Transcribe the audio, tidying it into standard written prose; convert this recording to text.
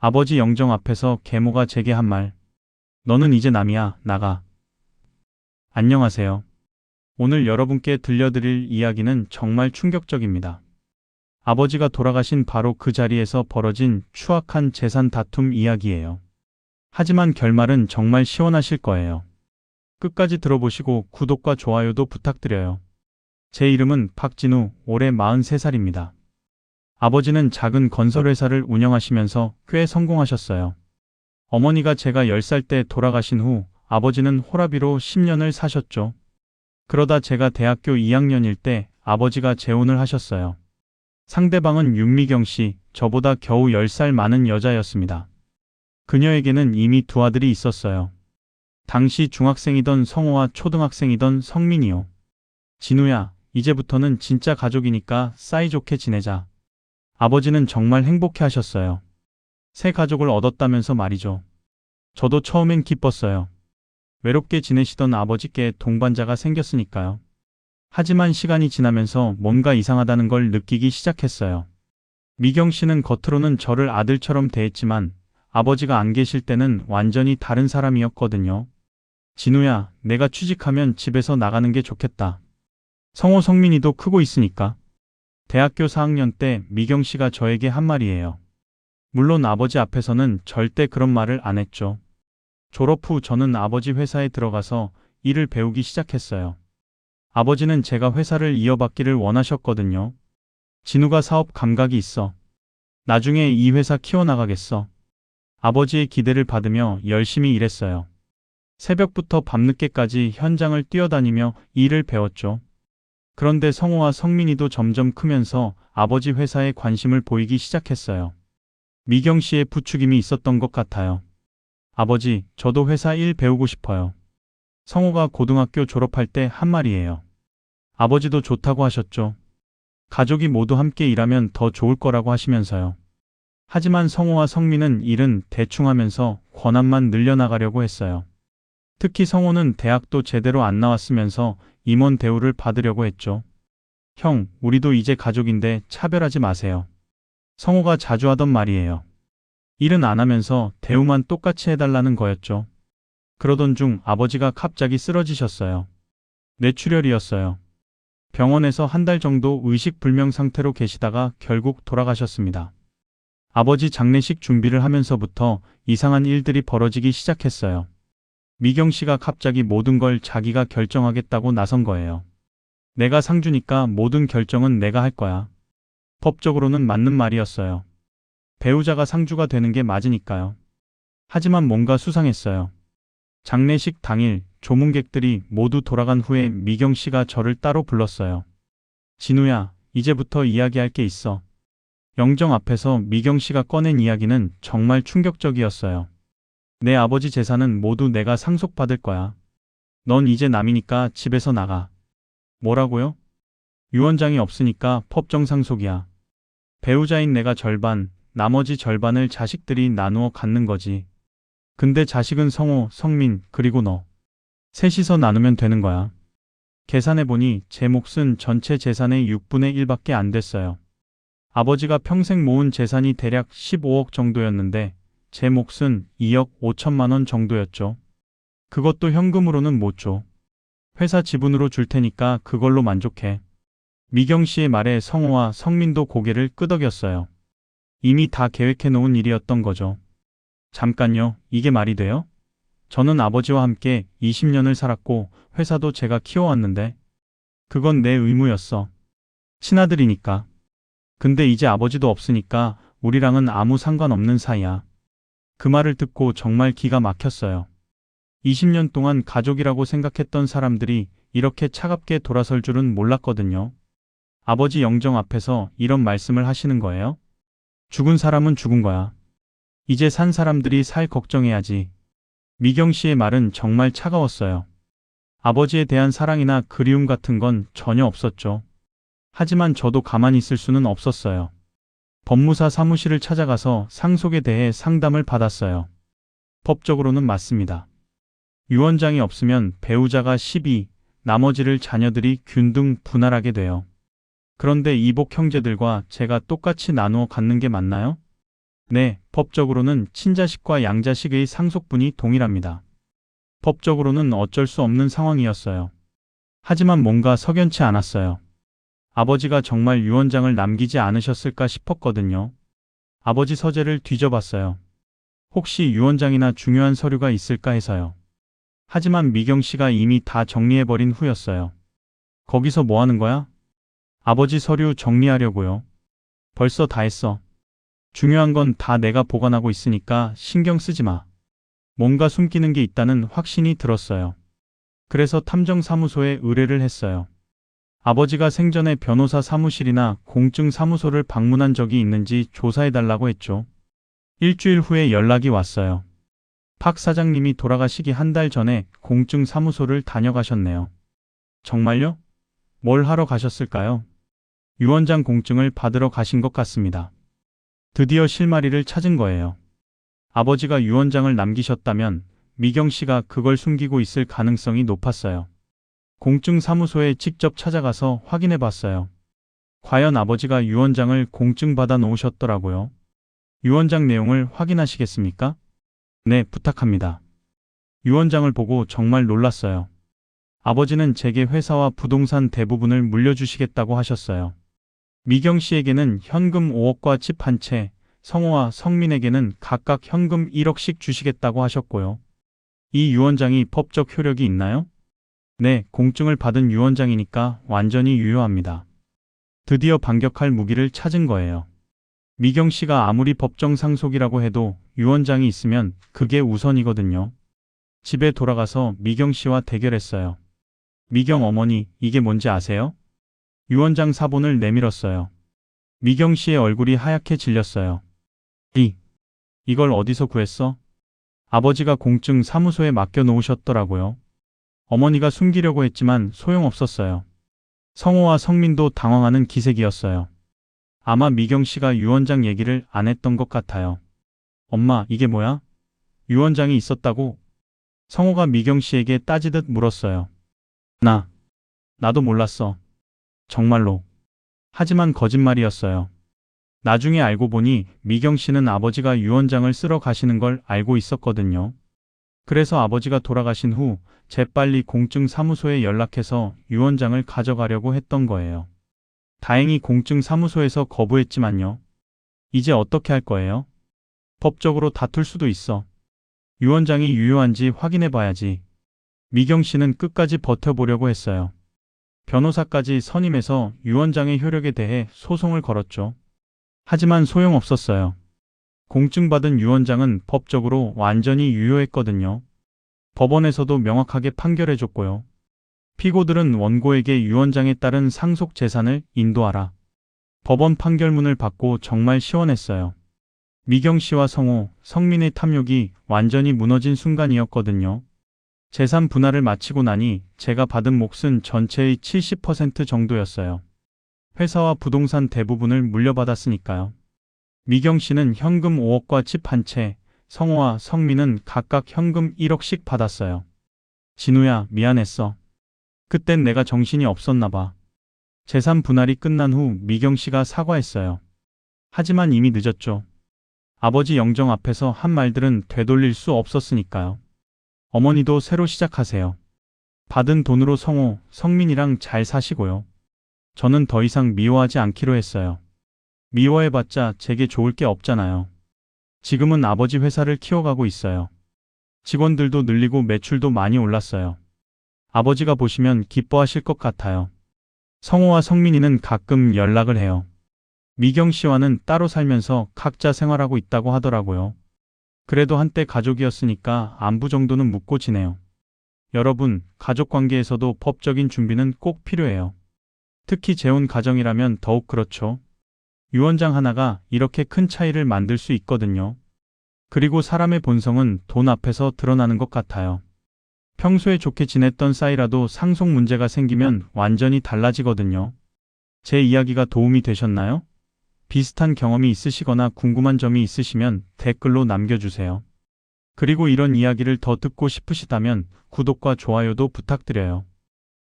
아버지 영정 앞에서 계모가 제게 한 말. 너는 이제 남이야, 나가. 안녕하세요. 오늘 여러분께 들려드릴 이야기는 정말 충격적입니다. 아버지가 돌아가신 바로 그 자리에서 벌어진 추악한 재산 다툼 이야기예요. 하지만 결말은 정말 시원하실 거예요. 끝까지 들어보시고 구독과 좋아요도 부탁드려요. 제 이름은 박진우, 올해 43살입니다. 아버지는 작은 건설회사를 운영하시면서 꽤 성공하셨어요. 어머니가 제가 10살 때 돌아가신 후 아버지는 호라비로 10년을 사셨죠. 그러다 제가 대학교 2학년일 때 아버지가 재혼을 하셨어요. 상대방은 윤미경 씨, 저보다 겨우 10살 많은 여자였습니다. 그녀에게는 이미 두 아들이 있었어요. 당시 중학생이던 성호와 초등학생이던 성민이요. 진우야, 이제부터는 진짜 가족이니까 사이좋게 지내자. 아버지는 정말 행복해 하셨어요. 새 가족을 얻었다면서 말이죠. 저도 처음엔 기뻤어요. 외롭게 지내시던 아버지께 동반자가 생겼으니까요. 하지만 시간이 지나면서 뭔가 이상하다는 걸 느끼기 시작했어요. 미경 씨는 겉으로는 저를 아들처럼 대했지만 아버지가 안 계실 때는 완전히 다른 사람이었거든요. 진우야, 내가 취직하면 집에서 나가는 게 좋겠다. 성호 성민이도 크고 있으니까. 대학교 4학년 때 미경 씨가 저에게 한 말이에요. 물론 아버지 앞에서는 절대 그런 말을 안 했죠. 졸업 후 저는 아버지 회사에 들어가서 일을 배우기 시작했어요. 아버지는 제가 회사를 이어받기를 원하셨거든요. 진우가 사업 감각이 있어. 나중에 이 회사 키워나가겠어. 아버지의 기대를 받으며 열심히 일했어요. 새벽부터 밤늦게까지 현장을 뛰어다니며 일을 배웠죠. 그런데 성호와 성민이도 점점 크면서 아버지 회사에 관심을 보이기 시작했어요. 미경 씨의 부추김이 있었던 것 같아요. 아버지, 저도 회사 일 배우고 싶어요. 성호가 고등학교 졸업할 때 한 말이에요. 아버지도 좋다고 하셨죠. 가족이 모두 함께 일하면 더 좋을 거라고 하시면서요. 하지만 성호와 성민은 일은 대충 하면서 권한만 늘려나가려고 했어요. 특히 성호는 대학도 제대로 안 나왔으면서 임원 대우를 받으려고 했죠. 형, 우리도 이제 가족인데 차별하지 마세요. 성호가 자주 하던 말이에요. 일은 안 하면서 대우만 똑같이 해달라는 거였죠. 그러던 중 아버지가 갑자기 쓰러지셨어요. 뇌출혈이었어요. 병원에서 한 달 정도 의식불명 상태로 계시다가 결국 돌아가셨습니다. 아버지 장례식 준비를 하면서부터 이상한 일들이 벌어지기 시작했어요. 미경 씨가 갑자기 모든 걸 자기가 결정하겠다고 나선 거예요. 내가 상주니까 모든 결정은 내가 할 거야. 법적으로는 맞는 말이었어요. 배우자가 상주가 되는 게 맞으니까요. 하지만 뭔가 수상했어요. 장례식 당일 조문객들이 모두 돌아간 후에 미경 씨가 저를 따로 불렀어요. 진우야, 이제부터 이야기할 게 있어. 영정 앞에서 미경 씨가 꺼낸 이야기는 정말 충격적이었어요. 내 아버지 재산은 모두 내가 상속받을 거야. 넌 이제 남이니까 집에서 나가. 뭐라고요? 유언장이 없으니까 법정 상속이야. 배우자인 내가 절반, 나머지 절반을 자식들이 나누어 갖는 거지. 근데 자식은 성호, 성민, 그리고 너. 셋이서 나누면 되는 거야. 계산해보니 제 몫은 전체 재산의 6분의 1밖에 안 됐어요. 아버지가 평생 모은 재산이 대략 15억 정도였는데 제 몫은 2억 5천만 원 정도였죠. 그것도 현금으로는 못 줘. 회사 지분으로 줄 테니까 그걸로 만족해. 미경 씨의 말에 성호와 성민도 고개를 끄덕였어요. 이미 다 계획해 놓은 일이었던 거죠. 잠깐요, 이게 말이 돼요? 저는 아버지와 함께 20년을 살았고 회사도 제가 키워왔는데 그건 내 의무였어. 친아들이니까. 근데 이제 아버지도 없으니까 우리랑은 아무 상관없는 사이야. 그 말을 듣고 정말 기가 막혔어요. 20년 동안 가족이라고 생각했던 사람들이 이렇게 차갑게 돌아설 줄은 몰랐거든요. 아버지 영정 앞에서 이런 말씀을 하시는 거예요? 죽은 사람은 죽은 거야. 이제 산 사람들이 살 걱정해야지. 미경 씨의 말은 정말 차가웠어요. 아버지에 대한 사랑이나 그리움 같은 건 전혀 없었죠. 하지만 저도 가만히 있을 수는 없었어요. 법무사 사무실을 찾아가서 상속에 대해 상담을 받았어요. 법적으로는 맞습니다. 유언장이 없으면 배우자가 12, 나머지를 자녀들이 균등 분할하게 돼요. 그런데 이복 형제들과 제가 똑같이 나누어 갖는 게 맞나요? 네, 법적으로는 친자식과 양자식의 상속분이 동일합니다. 법적으로는 어쩔 수 없는 상황이었어요. 하지만 뭔가 석연치 않았어요. 아버지가 정말 유언장을 남기지 않으셨을까 싶었거든요. 아버지 서재를 뒤져봤어요. 혹시 유언장이나 중요한 서류가 있을까 해서요. 하지만 미경 씨가 이미 다 정리해버린 후였어요. 거기서 뭐 하는 거야? 아버지 서류 정리하려고요. 벌써 다 했어. 중요한 건 다 내가 보관하고 있으니까 신경 쓰지 마. 뭔가 숨기는 게 있다는 확신이 들었어요. 그래서 탐정사무소에 의뢰를 했어요. 아버지가 생전에 변호사 사무실이나 공증사무소를 방문한 적이 있는지 조사해달라고 했죠. 일주일 후에 연락이 왔어요. 박 사장님이 돌아가시기 한 달 전에 공증사무소를 다녀가셨네요. 정말요? 뭘 하러 가셨을까요? 유언장 공증을 받으러 가신 것 같습니다. 드디어 실마리를 찾은 거예요. 아버지가 유언장을 남기셨다면 미경 씨가 그걸 숨기고 있을 가능성이 높았어요. 공증사무소에 직접 찾아가서 확인해 봤어요. 과연 아버지가 유언장을 공증받아 놓으셨더라고요. 유언장 내용을 확인하시겠습니까? 네, 부탁합니다. 유언장을 보고 정말 놀랐어요. 아버지는 제게 회사와 부동산 대부분을 물려주시겠다고 하셨어요. 미경 씨에게는 현금 5억과 집 한 채, 성호와 성민에게는 각각 현금 1억씩 주시겠다고 하셨고요. 이 유언장이 법적 효력이 있나요? 네, 공증을 받은 유언장이니까 완전히 유효합니다. 드디어 반격할 무기를 찾은 거예요. 미경 씨가 아무리 법정 상속이라고 해도 유언장이 있으면 그게 우선이거든요. 집에 돌아가서 미경 씨와 대결했어요. 미경 어머니, 이게 뭔지 아세요? 유언장 사본을 내밀었어요. 미경 씨의 얼굴이 하얗게 질렸어요. 이걸 어디서 구했어? 아버지가 공증 사무소에 맡겨 놓으셨더라고요. 어머니가 숨기려고 했지만 소용없었어요. 성호와 성민도 당황하는 기색이었어요. 아마 미경 씨가 유언장 얘기를 안 했던 것 같아요. 엄마, 이게 뭐야? 유언장이 있었다고? 성호가 미경 씨에게 따지듯 물었어요. 나도 몰랐어. 정말로. 하지만 거짓말이었어요. 나중에 알고 보니 미경 씨는 아버지가 유언장을 쓰러 가시는 걸 알고 있었거든요. 그래서 아버지가 돌아가신 후 재빨리 공증사무소에 연락해서 유언장을 가져가려고 했던 거예요. 다행히 공증사무소에서 거부했지만요. 이제 어떻게 할 거예요? 법적으로 다툴 수도 있어. 유언장이 유효한지 확인해 봐야지. 미경 씨는 끝까지 버텨보려고 했어요. 변호사까지 선임해서 유언장의 효력에 대해 소송을 걸었죠. 하지만 소용없었어요. 공증받은 유언장은 법적으로 완전히 유효했거든요. 법원에서도 명확하게 판결해줬고요. 피고들은 원고에게 유언장에 따른 상속 재산을 인도하라. 법원 판결문을 받고 정말 시원했어요. 미경 씨와 성호, 성민의 탐욕이 완전히 무너진 순간이었거든요. 재산 분할을 마치고 나니 제가 받은 몫은 전체의 70% 정도였어요. 회사와 부동산 대부분을 물려받았으니까요. 미경 씨는 현금 5억과 집 한 채, 성호와 성민은 각각 현금 1억씩 받았어요. 진우야, 미안했어. 그땐 내가 정신이 없었나 봐. 재산 분할이 끝난 후 미경 씨가 사과했어요. 하지만 이미 늦었죠. 아버지 영정 앞에서 한 말들은 되돌릴 수 없었으니까요. 어머니도 새로 시작하세요. 받은 돈으로 성호, 성민이랑 잘 사시고요. 저는 더 이상 미워하지 않기로 했어요. 미워해봤자 제게 좋을 게 없잖아요. 지금은 아버지 회사를 키워가고 있어요. 직원들도 늘리고 매출도 많이 올랐어요. 아버지가 보시면 기뻐하실 것 같아요. 성호와 성민이는 가끔 연락을 해요. 미경 씨와는 따로 살면서 각자 생활하고 있다고 하더라고요. 그래도 한때 가족이었으니까 안부 정도는 묻고 지내요. 여러분, 가족 관계에서도 법적인 준비는 꼭 필요해요. 특히 재혼 가정이라면 더욱 그렇죠. 유언장 하나가 이렇게 큰 차이를 만들 수 있거든요. 그리고 사람의 본성은 돈 앞에서 드러나는 것 같아요. 평소에 좋게 지냈던 사이라도 상속 문제가 생기면 완전히 달라지거든요. 제 이야기가 도움이 되셨나요? 비슷한 경험이 있으시거나 궁금한 점이 있으시면 댓글로 남겨주세요. 그리고 이런 이야기를 더 듣고 싶으시다면 구독과 좋아요도 부탁드려요.